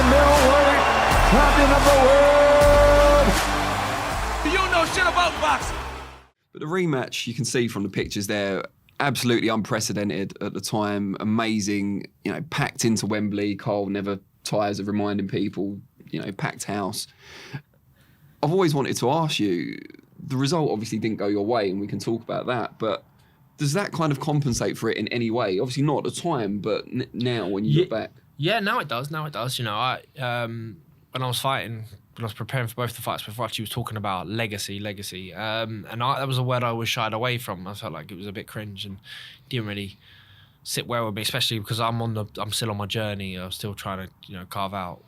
middleweight champion of the world. You know shit about boxing. But the rematch, you can see from the pictures there, absolutely unprecedented at the time. Amazing, packed into Wembley. Carl never tires of reminding people, packed house. I've always wanted to ask you, the result obviously didn't go your way, and we can talk about that, but does that kind of compensate for it in any way? Obviously not at the time, but now when you look back. Yeah, now it does. When I was fighting, when I was preparing for both the fights before, she was talking about legacy. That was a word I always shied away from. I felt like it was a bit cringe and didn't really sit well with me, especially because I'm still on my journey. I'm still trying to, carve out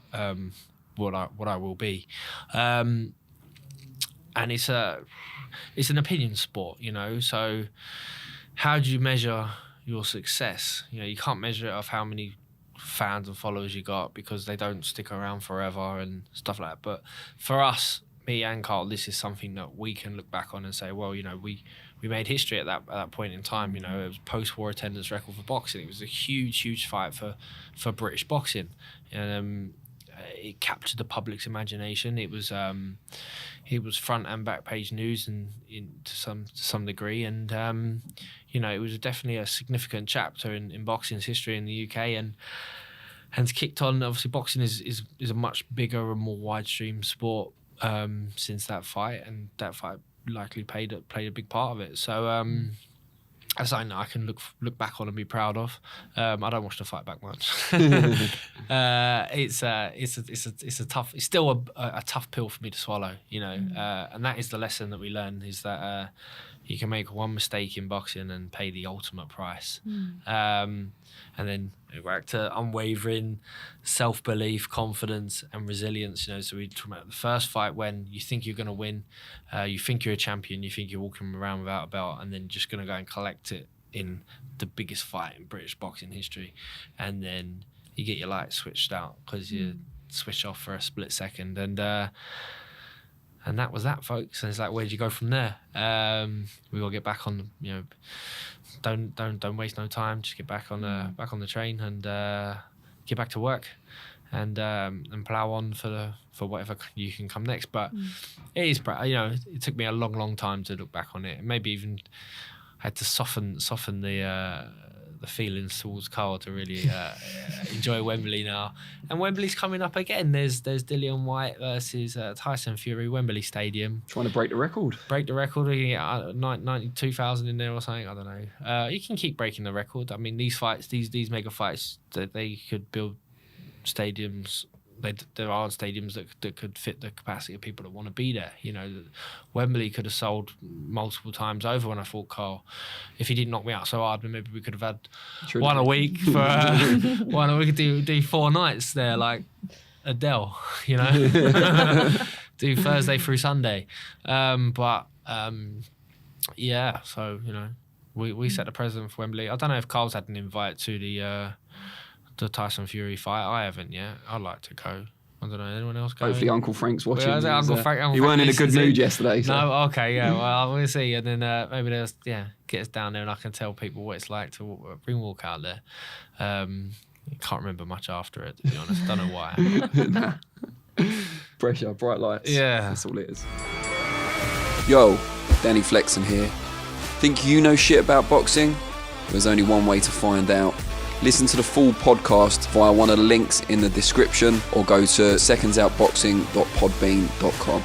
what I will be. And it's an opinion sport, so how do you measure your success? You can't measure it off how many fans and followers you got, because they don't stick around forever and stuff like that. But for us, me and Carl, this is something that we can look back on and say, well, we made history at that point in time. It was post-war attendance record for boxing. It was a huge fight for British boxing, and it captured the public's imagination. It was front and back page news, and to some degree, and it was definitely a significant chapter in boxing's history in the UK, and it's kicked on. Obviously, boxing is a much bigger and more widestream sport since that fight, and that fight likely played a big part of it. So that's something that I can look back on and be proud of. I don't watch the fight back much. It's still a tough pill for me to swallow, and that is the lesson that we learn, is that you can make one mistake in boxing and pay the ultimate price. And then back to unwavering self-belief, confidence and resilience. So we talk about the first fight, when you think you're going to win, you think you're a champion, you think you're walking around without a belt, and then just going to go and collect it in the biggest fight in British boxing history. And then you get your lights switched out because you switch off for a split second. And that was that, folks. And it's like, where do you go from there? We got to get back on, don't waste no time. Just get back on the train and get back to work, and plough on for whatever you can come next. But it is, it took me a long time to look back on it. Maybe even I had to soften the feelings towards Carl to really enjoy Wembley now. And Wembley's coming up again. There's Dillian Whyte versus Tyson Fury, Wembley Stadium. Trying to break the record. You can get 92,000 in there or something. I don't know. You can keep breaking the record. I mean, these fights, these mega fights, they could build stadiums. There are stadiums that could fit the capacity of people that want to be there. Wembley could have sold multiple times over when I fought Carl. If he didn't knock me out so hard, then maybe we could have had one a week for one a week. Do 4 nights there like Adele, do Thursday through Sunday. Yeah. So we set the precedent for Wembley. I don't know if Carl's had an invite to the Tyson Fury fight. I haven't yet. I'd like to go. I don't know. Anyone else go? Hopefully Uncle Frank's watching. Yeah, Uncle Frank you weren't in a good mood yesterday. So. No, okay, yeah. Well, we'll see. And then maybe they'll get us down there, and I can tell people what it's like to walk out there. Can't remember much after it, to be honest. Don't know why. Pressure, bright lights. Yeah. That's all it is. Yo, Danny Flexen here. Think you know shit about boxing? There's only one way to find out. Listen to the full podcast via one of the links in the description, or go to secondsoutboxing.podbean.com.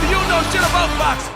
You know shit about boxing.